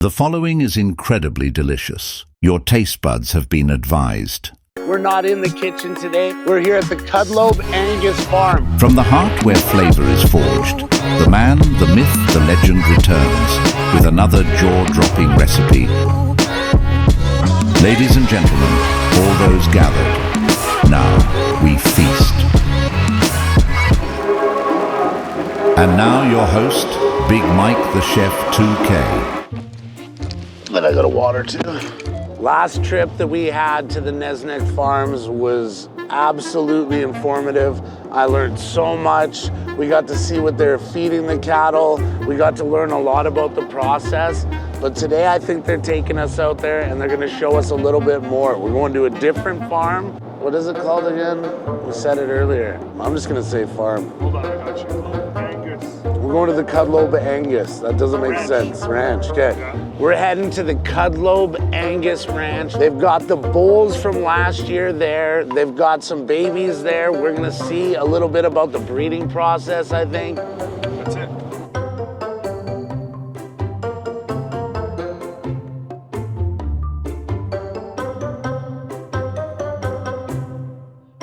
The following is incredibly delicious. Your taste buds have been advised. We're not in the kitchen today. We're here at the Cudlobe Angus Farm. From the heart where flavor is forged, the man, the myth, the legend returns with another jaw-dropping recipe. Ladies and gentlemen, all those gathered, now we feast. And now your host, Big Mike the Chef 2K. Then I got a water too. Last trip that we had to the Nesnek Farms was absolutely informative. I learned so much. We got to see what they're feeding the cattle. We got to learn a lot about the process. But today I think they're taking us out there and they're gonna show us a little bit more. We're going to a different farm. What is it called again? We said it earlier. I'm just gonna say farm. Hold on, I got you. Angus. We're going to the Cudlobe Angus. That doesn't make sense. Ranch, okay. Yeah. We're heading to the Cudlobe Angus Ranch. They've got the bulls from last year there. They've got some babies there. We're gonna see a little bit about the breeding process, I think. That's it.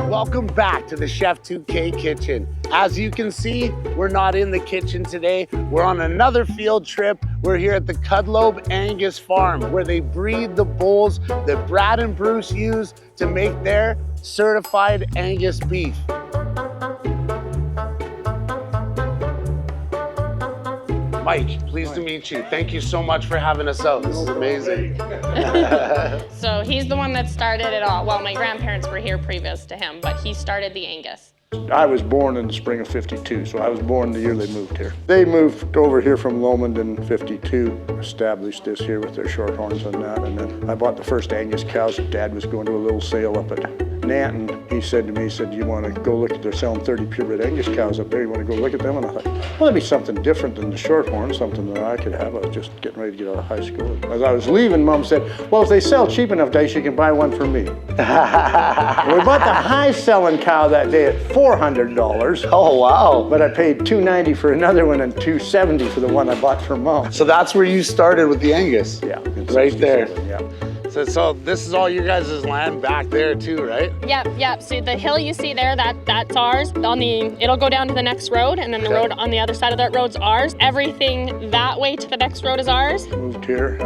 Welcome back to the Chef 2K kitchen. As you can see, we're not in the kitchen today. We're on another field trip. We're here at the Cudlobe Angus Farm, where they breed the bulls that Brad and Bruce use to make their certified Angus beef. Mike, pleased to meet you. Thank you so much for having us out. This is amazing. So he's the one that started it all. Well, my grandparents were here previous to him, but he started the Angus. I was born in the spring of '52, so I was born the year they moved here. They moved over here from Lomond in '52, established this here with their shorthorns and that, and then I bought the first Angus cows. Dad was going to a little sale up at Nanton. He said to me, he said, "You want to go look at, they're selling 30 purebred Angus cows up there. You want to go look at them?" And I thought, well, that'd be something different than the shorthorn, something that I could have. I was just getting ready to get out of high school. As I was leaving, Mom said, "Well, if they sell cheap enough days, you can buy one for me." We bought the high-selling cow that day at $400. Oh, wow. But I paid $290 for another one and $270 for the one I bought for Mom. So that's where you started with the Angus? Yeah. Right there. Yeah. So this is all your guys' land back there too, right? Yep. So the hill you see there, that's ours. It'll go down to the next road, and then the road on the other side of that road's ours. Everything that way to the next road is ours. Moved here.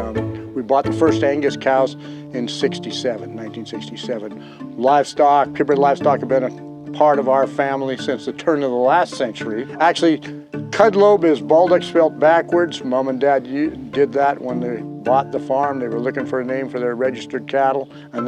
We bought the first Angus cows in 1967. Livestock, purebred livestock have been a part of our family since the turn of the last century. Actually, Cudlobe is Baltic spelled backwards. Mom and Dad did that when they bought the farm. They were looking for a name for their registered cattle, and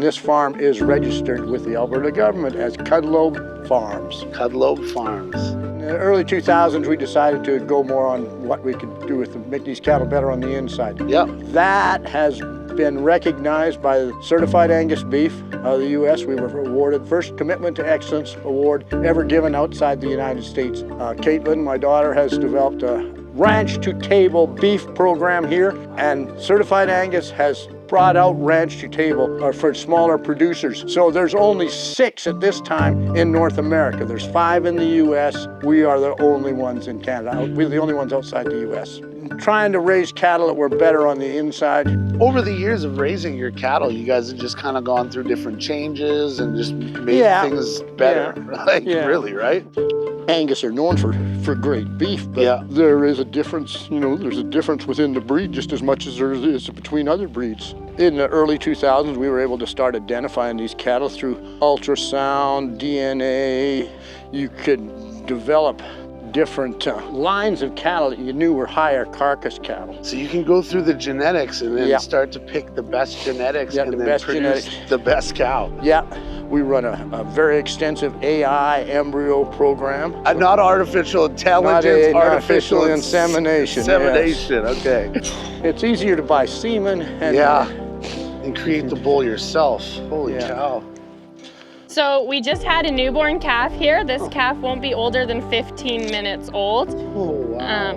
this farm is registered with the Alberta government as Cudlobe Farms. Cudlobe Farms. In the early 2000s, we decided to go more on what we could do with make these cattle better on the inside. Yep. That has been recognized by the Certified Angus Beef of the U.S. We were awarded first Commitment to Excellence Award ever given outside the United States. Caitlin, my daughter, has developed a ranch to table beef program here, and Certified Angus has brought out ranch to table for smaller producers. So there's only 6 at this time in North America. There's 5 in the U.S. We are the only ones in Canada. We're the only ones outside the U.S. Trying to raise cattle that were better on the inside. Over the years of raising your cattle, you guys have just kind of gone through different changes and just made things better. Really, right? Angus are known for great beef, but there is a difference, there's a difference within the breed just as much as there is between other breeds. In the early 2000s, we were able to start identifying these cattle through ultrasound, DNA. You could develop different lines of cattle that you knew were higher carcass cattle. So you can go through the genetics and then start to pick the best genetics and then produce the best cow. Yeah, we run a very extensive AI embryo program. Not artificial intelligence, artificial insemination. Insemination, okay. It's easier to buy semen and create the bull yourself. Holy cow. So we just had a newborn calf here. This calf won't be older than 15 minutes old. Oh, wow.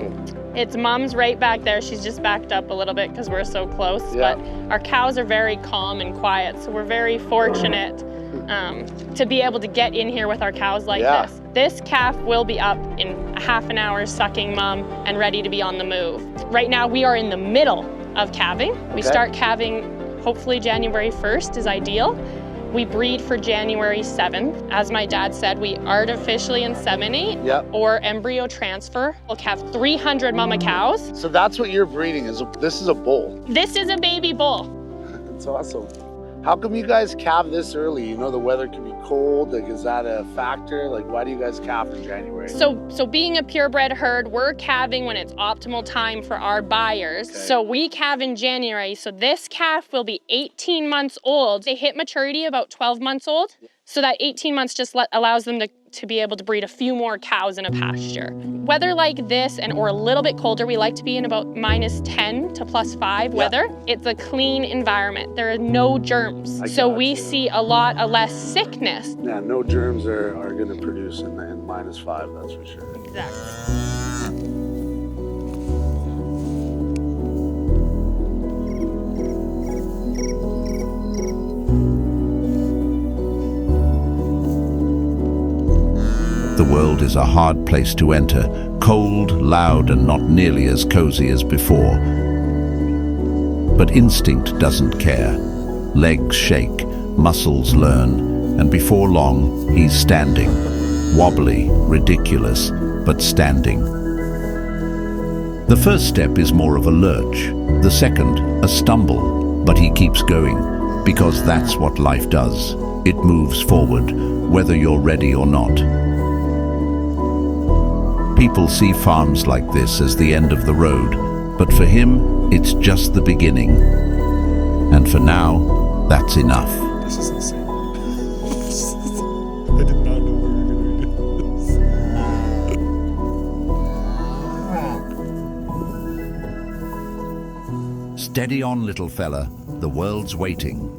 Its mom's right back there. She's just backed up a little bit because we're so close. But our cows are very calm and quiet, so we're very fortunate to be able to get in here with our cows like this. This calf will be up in half an hour sucking mom and ready to be on the move. Right now we are in the middle of calving. We start calving hopefully January 1st is ideal. We breed for January 7th. As my dad said, we artificially inseminate or embryo transfer. We'll calve 300 mama cows. So that's what you're breeding, this is a bull. This is a baby bull. That's awesome. How come you guys calve this early? You know the weather can be cold, like is that a factor? Like why do you guys calve in January? So being a purebred herd, we're calving when it's optimal time for our buyers. Okay. So we calve in January. So this calf will be 18 months old. They hit maturity about 12 months old. So that 18 months just allows them to be able to breed a few more cows in a pasture. Weather like this or a little bit colder, we like to be in about -10 to +5 weather. It's a clean environment. There are no germs. So we see a lot of less sickness. Yeah, no germs are gonna produce in -5, that's for sure. Exactly. The world is a hard place to enter, cold, loud, and not nearly as cozy as before. But instinct doesn't care. Legs shake, muscles learn, and before long, he's standing. Wobbly, ridiculous, but standing. The first step is more of a lurch, the second, a stumble, but he keeps going, because that's what life does. It moves forward, whether you're ready or not. People see farms like this as the end of the road, but for him, it's just the beginning. And for now, that's enough. This is insane. I did not know we were gonna do this. Steady on, little fella. The world's waiting.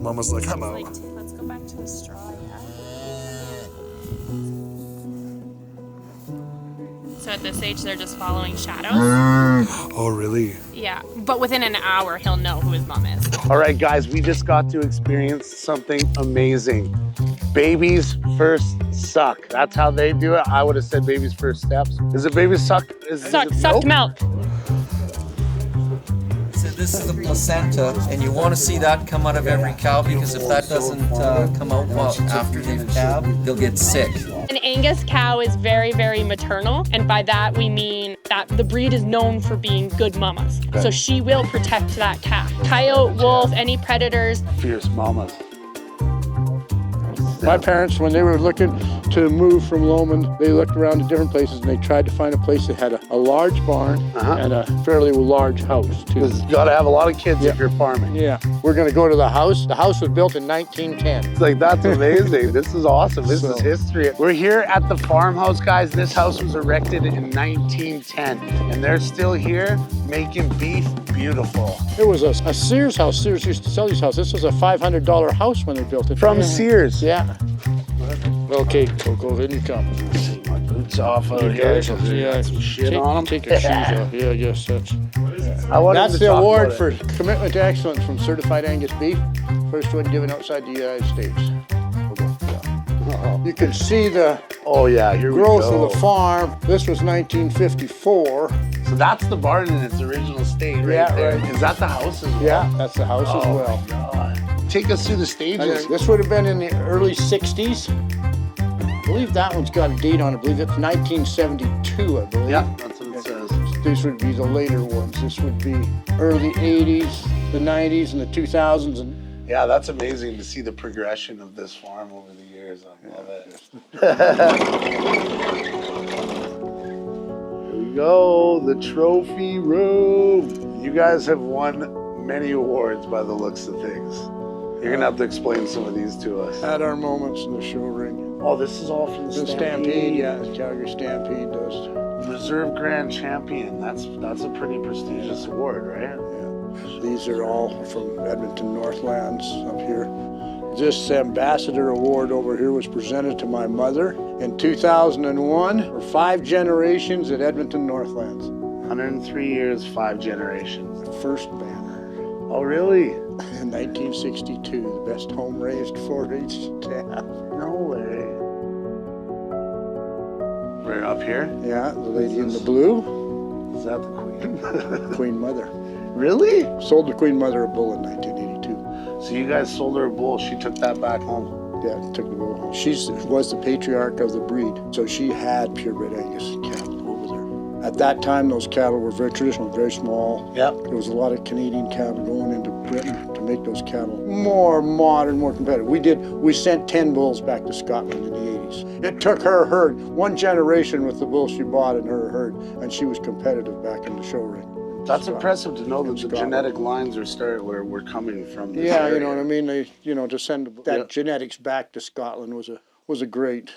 Mama's like, I'm out. Let's go back to the straw. So at this age, they're just following shadows. Oh, really? Yeah, but within an hour, he'll know who his mom is. All right, guys, we just got to experience something amazing. Babies first suck. That's how they do it. I would have said babies first steps. Is it babies suck? Sucked milk. So this is the placenta, and you want to see that come out of every cow, because if that doesn't come out after they've calved, they'll get sick. An Angus cow is very, very maternal, and by that we mean that the breed is known for being good mamas. So she will protect that calf. Coyote, wolf, any predators. Fierce mamas. My parents, when they were looking to move from Lomond, they looked around at different places and they tried to find a place that had a large barn and a fairly large house too. Because you gotta have a lot of kids if you're farming. Yeah, we're gonna go to the house. The house was built in 1910. It's like, that's amazing. This is awesome. This is history. We're here at the farmhouse, guys. This house was erected in 1910 and they're still here making beef beautiful. It was a Sears house. Sears used to sell these houses. This was a $500 house when they built it. From Sears? Yeah. Okay, Coco, in you come. Take my boots off out here. Yeah, some shit on them. Take your shoes off. Yeah, yes, that's. That's the award for commitment to excellence from Certified Angus Beef. First one given outside the United States. You can see the growth of the farm. This was 1954. So that's the barn in its original state right there. Right. Is that the house as well? Yeah, that's the house as well. God. Take us through the stages. This would have been in the early 60s. I believe that one's got a date on it. I believe it's 1972, I believe. Yeah, that's what it says. These would be the later ones. This would be early 80s, the 90s, and the 2000s. And yeah, that's amazing to see the progression of this farm over the years. I love it. Here we go, the trophy room. You guys have won many awards by the looks of things. You're gonna have to explain some of these to us. At our moments in the show ring. Oh, this is all from the Stampede. Yeah, the Calgary Stampede does. Reserve Grand Champion. That's a pretty prestigious award, right? Yeah. These are all from Edmonton Northlands up here. This Ambassador Award over here was presented to my mother in 2001 for 5 generations at Edmonton Northlands. 103 years, 5 generations. The first banner. Oh, really? In 1962, the best home-raised 4-H calf. No way. We're up here? Yeah, the lady in the blue. Is that the queen? Queen Mother. Really? Sold the Queen Mother a bull in 1982. So you guys sold her a bull. She took that back home. Yeah, took the bull home. She was the patriarch of the breed, so she had purebred Angus cattle over there. At that time, those cattle were very traditional, very small. Yep. There was a lot of Canadian cattle going into Britain to make those cattle more modern, more competitive. We sent 10 bulls back to Scotland in the 80s. It took her herd, one generation with the bulls she bought in her herd, and she was competitive back in the show ring. That's impressive to know that the genetic lines are where we're coming from. Yeah, you know what I mean? They, to send that genetics back to Scotland was a great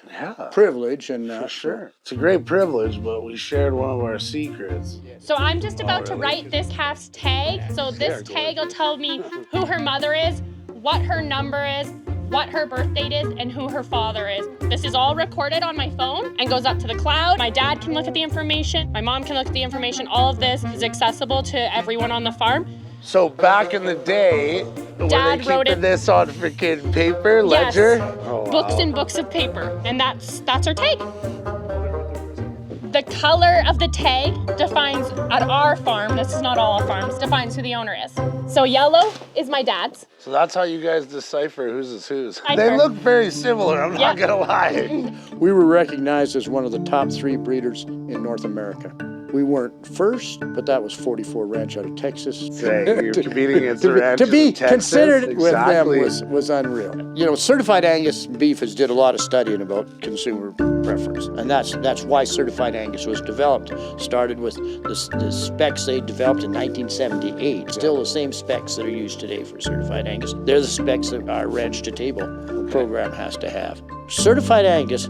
privilege. And for sure. It's a great privilege, but we shared one of our secrets. So I'm just about to write this calf's tag. So this tag will tell me who her mother is, what her number is, what her birth date is, and who her father is. This is all recorded on my phone and goes up to the cloud. My dad can look at the information. My mom can look at the information. All of this is accessible to everyone on the farm. So back in the day, Dad wrote it. This on freaking paper, ledger? Yes. Oh, wow. Books and books of paper, and that's our tag. The color of the tag defines, at our farm, this is not all farms, defines who the owner is. So yellow is my dad's. So that's how you guys decipher whose is whose. I They heard. look very similar, I'm not gonna lie. We were recognized as one of the top 3 breeders in North America. We weren't first, but that was 44 Ranch out of Texas. You're competing against the ranches to be in Texas. considered with them Exactly. was unreal. Certified Angus beef has did a lot of studying about consumer preference, and that's why Certified Angus was developed. Started with the specs they developed in 1978. Still the same specs that are used today for Certified Angus. They're the specs that our Ranch to Table program has to have. Certified Angus,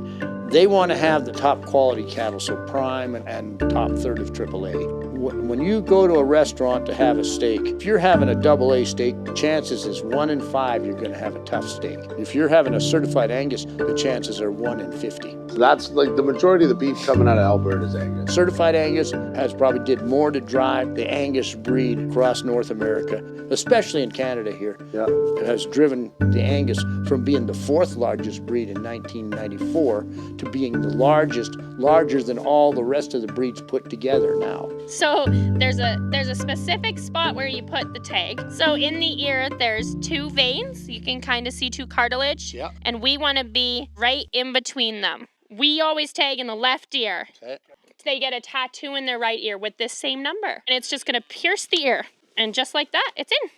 they want to have the top quality cattle, so prime and top third of AAA. When you go to a restaurant to have a steak, if you're having a AA steak, the chances is 1 in 5 you're going to have a tough steak. If you're having a Certified Angus, the chances are 1 in 50. So that's like the majority of the beef coming out of Alberta is Angus. Certified Angus has probably did more to drive the Angus breed across North America, especially in Canada here. Yeah. It has driven the Angus from being the 4th largest breed in 1994 to being the larger than all the rest of the breeds put together now. So there's a specific spot where you put the tag. So in the ear, there's 2 veins. You can kind of see 2 cartilage. Yeah. And we want to be right in between them. We always tag in the left ear. Okay. They get a tattoo in their right ear with this same number. And it's just going to pierce the ear. And just like that, it's in.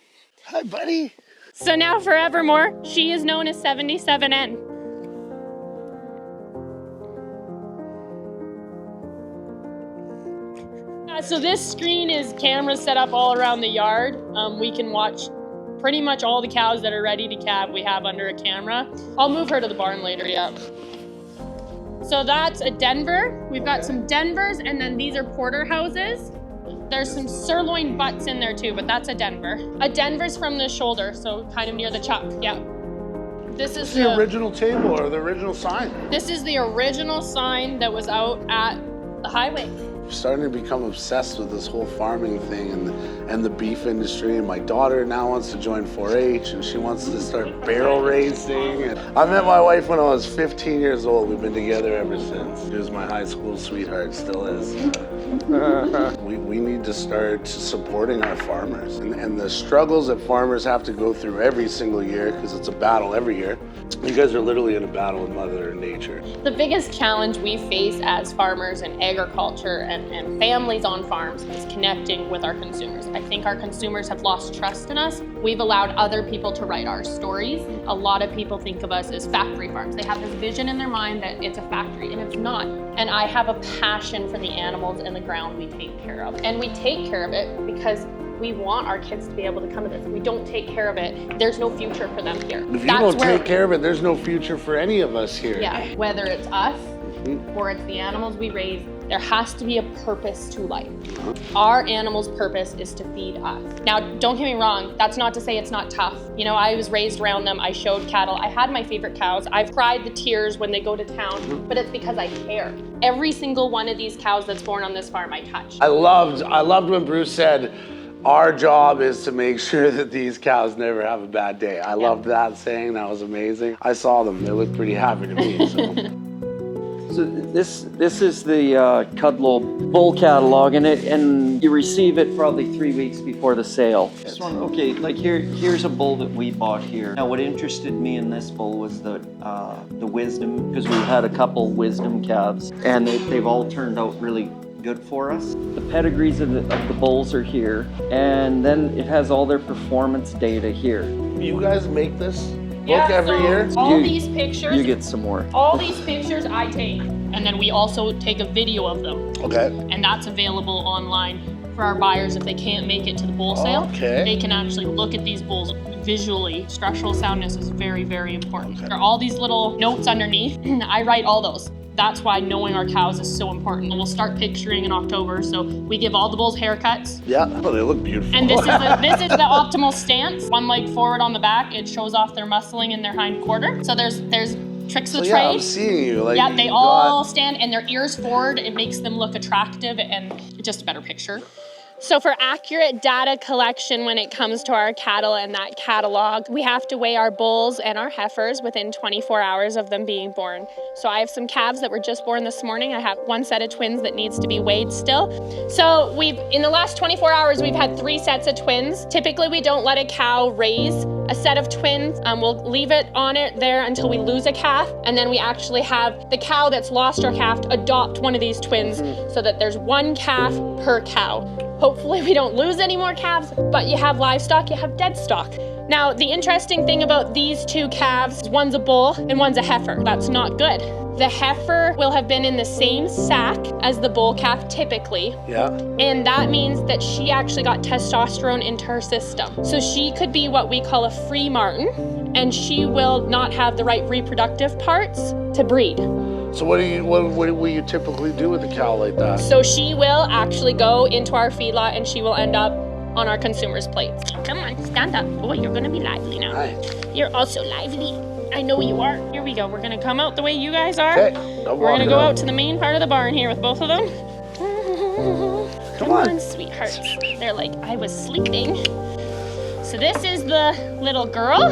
Hi, buddy. So now forevermore, she is known as 77N. So this screen is cameras set up all around the yard. We can watch pretty much all the cows that are ready to calve we have under a camera. I'll move her to the barn later, yeah. So that's a Denver. We've got some Denvers, and then these are porterhouses. There's some sirloin butts in there too, but that's a Denver. A Denver's from the shoulder, so kind of near the chuck, yeah. This is the original table or the original sign. This is the original sign that was out at the highway. I'm starting to become obsessed with this whole farming thing and the beef industry. And my daughter now wants to join 4-H and she wants to start barrel racing. And I met my wife when I was 15 years old. We've been together ever since. She was my high school sweetheart, still is. We need to start supporting our farmers and the struggles that farmers have to go through every single year, because it's a battle every year. You guys are literally in a battle with Mother Nature. The biggest challenge we face as farmers and agriculture and families on farms is connecting with our consumers. I think our consumers have lost trust in us. We've allowed other people to write our stories. A lot of people think of us as factory farms. They have this vision in their mind that it's a factory, and it's not. And I have a passion for the animals and the ground we take care of. And we take care of it because we want our kids to be able to come to this. If we don't take care of it, there's no future for them here. If you don't take care of it, there's no future for any of us here. Yeah, whether it's us or it's the animals we raise, there has to be a purpose to life. Our animals' purpose is to feed us. Now, don't get me wrong, that's not to say it's not tough. You know, I was raised around them, I showed cattle, I had my favorite cows, I've cried the tears when they go to town, but it's because I care. Every single one of these cows that's born on this farm I touch. I loved when Bruce said, our job is to make sure that these cows never have a bad day. I loved that saying, that was amazing. I saw them, they looked pretty happy to me. So. So this is the Cudlobe bull catalog, and you receive it probably 3 weeks before the sale. This one, okay, like here's a bull that we bought here. Now, what interested me in this bull was the wisdom, because we've had a couple wisdom calves, and they've all turned out really good for us. The pedigrees of the bulls are here, and then it has all their performance data here. You guys make this book every year? All these pictures. You get some more. All these pictures I take, and then we also take a video of them. Okay. And that's available online for our buyers if they can't make it to the bull sale. Okay. They can actually look at these bulls visually. Structural soundness is very, very important. There are all these little notes underneath. I write all those. That's why knowing our cows is so important. We'll start picturing in October, so we give all the bulls haircuts. Yeah, well, they look beautiful. And this is the optimal stance. One leg forward on the back. It shows off their muscling in their hind quarter. So there's tricks of the trade. Yeah, I'm seeing you. Like, yeah, they all stand and their ears forward. It makes them look attractive and just a better picture. So for accurate data collection when it comes to our cattle and that catalog, we have to weigh our bulls and our heifers within 24 hours of them being born. So I have some calves that were just born this morning. I have one set of twins that needs to be weighed still. So in the last 24 hours, we've had 3 sets of twins. Typically, we don't let a cow raise a set of twins. We'll leave it on it there until we lose a calf. And then we actually have the cow that's lost her calf adopt one of these twins so that there's 1 calf per cow. Hopefully we don't lose any more calves, but you have livestock, you have dead stock. Now, the interesting thing about these 2 calves is one's a bull and one's a heifer. That's not good. The heifer will have been in the same sack as the bull calf typically. Yeah. And that means that she actually got testosterone into her system. So she could be what we call a free martin, and she will not have the right reproductive parts to breed. So what will you typically do with a cow like that? So she will actually go into our feedlot and she will end up on our consumers' plates. Come on, stand up. Oh, you're gonna be lively now. Hi. You're also lively. I know you are. Here we go. We're gonna come out the way you guys are. Okay. We're gonna go out to the main part of the barn here with both of them. Come on, sweethearts. They're like, I was sleeping. So this is the little girl.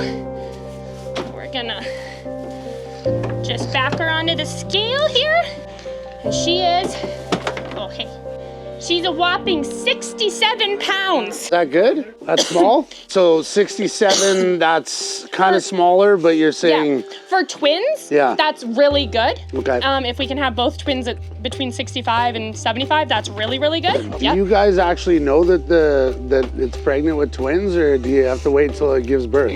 We're gonna just back her onto the scale here. And she is, she's a whopping 67 pounds. Is that good? That's small? So 67, that's kind of smaller, but you're saying... Yeah. For twins, that's really good. Okay. If we can have both twins at between 65 and 75, that's really, really good. Do you guys actually know that it's pregnant with twins, or do you have to wait till it gives birth?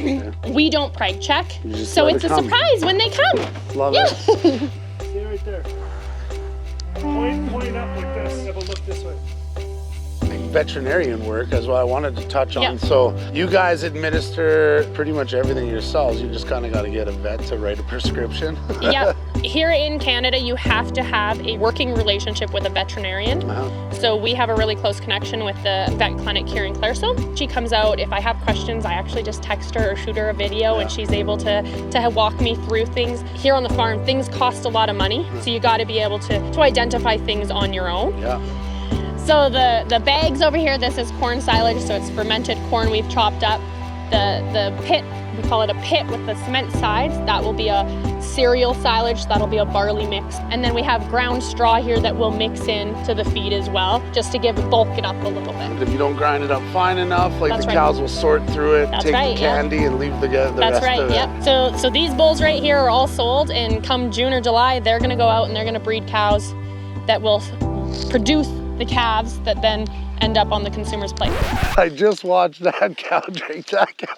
We don't preg check, so it's a surprise when they come. Love it. Stay right there. Point up like this. Have a look this way. Veterinarian work is what I wanted to touch on. Yeah. So you guys administer pretty much everything yourselves. You just kind of got to get a vet to write a prescription. Yeah. Here in Canada, you have to have a working relationship with a veterinarian. So we have a really close connection with the vet clinic here in Claresholm. She comes out. If I have questions, I actually just text her or shoot her a video, and she's able to walk me through things. Here on the farm, things cost a lot of money, so you got to be able to identify things on your own. Yeah. So the bags over here, this is corn silage, so it's fermented corn we've chopped up. The pit, we call it a pit with the cement sides, that will be a cereal silage, that'll be a barley mix. And then we have ground straw here that we'll mix in to the feed as well, just to bulk it up a little bit. If you don't grind it up fine enough, the cows will sort through it, take the candy and leave the rest of it. That's right, yep. So these bulls right here are all sold, and come June or July, they're gonna go out and they're gonna breed cows that will produce the calves that then end up on the consumer's plate. I just watched that cow drink that cow.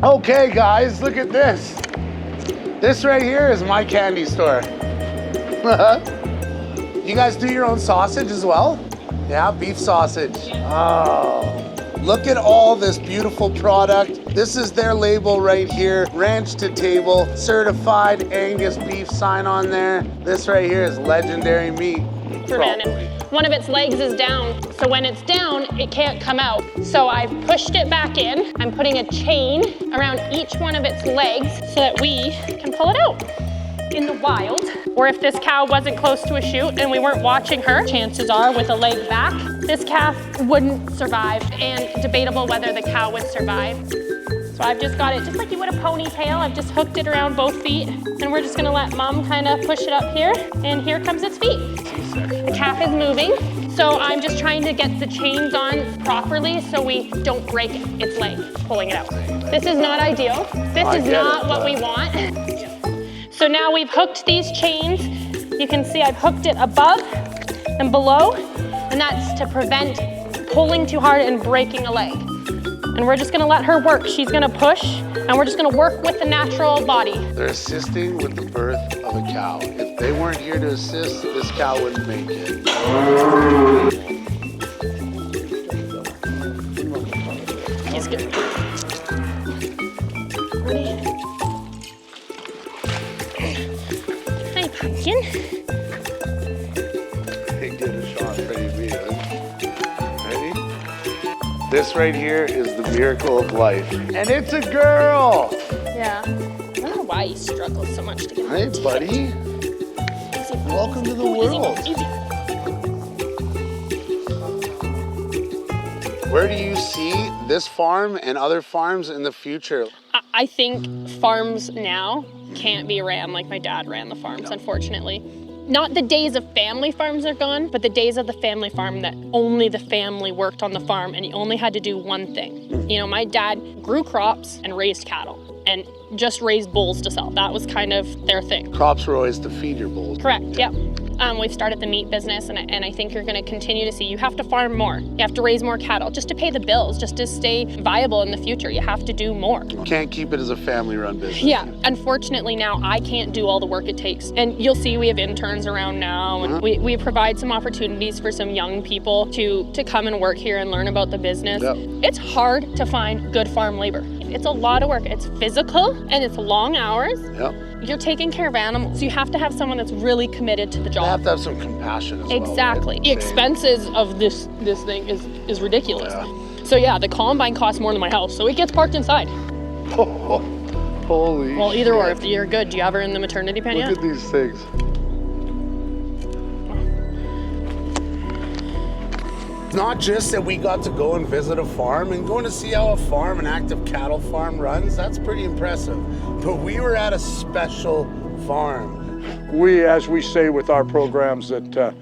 Okay guys, look at this. This right here is my candy store. You guys do your own sausage as well? Yeah, beef sausage. Oh. Look at all this beautiful product. This is their label right here. Ranch to table, certified Angus beef sign on there. This right here is legendary meat. One of its legs is down, so when it's down, it can't come out. So I pushed it back in. I'm putting a chain around each one of its legs so that we can pull it out. In the wild, or if this cow wasn't close to a chute and we weren't watching her, chances are with a leg back, this calf wouldn't survive, and debatable whether the cow would survive. So I've just got it, just like you would a ponytail, I've just hooked it around both feet, and we're just gonna let mom kind of push it up here, and here comes its feet. The calf is moving, so I'm just trying to get the chains on properly so we don't break its leg, pulling it out. This is not ideal. This is not what we want. So now we've hooked these chains. You can see I've hooked it above and below, and that's to prevent pulling too hard and breaking a leg. And we're just gonna let her work. She's gonna push, and we're just gonna work with the natural body. They're assisting with the birth of a cow. If they weren't here to assist, this cow wouldn't make it. He's good. Ready? Hi, pumpkin. Hey, get a shot, ready to be in. Ready? This right here is the miracle of life. And it's a girl! Yeah. I don't know why he struggles so much to get Hey, buddy. Easy. Welcome to the Easy, world. easy. Where do you see this farm and other farms in the future? I think farms now can't be ran like my dad ran the farms, unfortunately. Not the days of family farms are gone, but the days of the family farm that only the family worked on the farm and you only had to do one thing. You know, my dad grew crops and raised cattle and just raised bulls to sell. That was kind of their thing. Crops were always to feed your bulls. Correct, yep. We've started the meat business, and I think you're going to continue to see you have to farm more. You have to raise more cattle just to pay the bills, just to stay viable in the future. You have to do more. You can't keep it as a family-run business. Yeah, unfortunately now I can't do all the work it takes. And you'll see we have interns around now, and we provide some opportunities for some young people to come and work here and learn about the business. Yep. It's hard to find good farm labor. It's a lot of work. It's physical and it's long hours. Yep. You're taking care of animals. You have to have someone that's really committed to the job. You have to have some compassion as well. Exactly. Right? The expenses of this thing is ridiculous. Yeah. So yeah, the combine costs more than my house, so it gets parked inside. Holy Well, either shit. or. If you're good, do you have her in the maternity pen Look yet? at these things. Not just that we got to go and visit a farm and going to see how a farm, an active cattle farm runs, that's pretty impressive. But we were at a special farm. We, as we say with our programs, that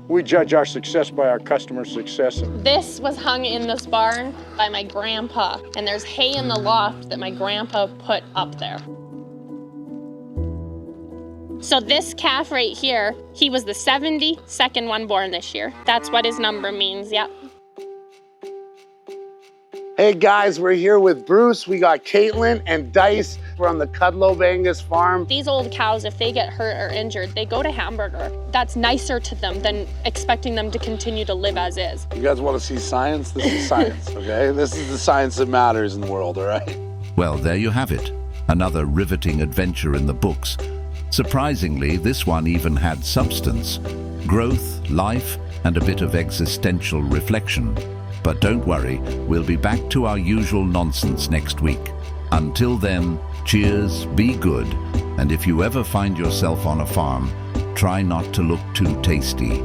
we judge our success by our customer success. This was hung in this barn by my grandpa, and there's hay in the loft that my grandpa put up there. So this calf right here, he was the 72nd one born this year. That's what his number means, yep. Hey guys, we're here with Bruce. We got Caitlin and Dice. We're on the Cudlobe Angus farm. These old cows, if they get hurt or injured, they go to hamburger. That's nicer to them than expecting them to continue to live as is. You guys want to see science? This is science, okay? This is the science that matters in the world, all right? Well, there you have it. Another riveting adventure in the books. Surprisingly, this one even had substance, growth, life, and a bit of existential reflection. But don't worry, we'll be back to our usual nonsense next week. Until then, cheers, be good, and if you ever find yourself on a farm, try not to look too tasty.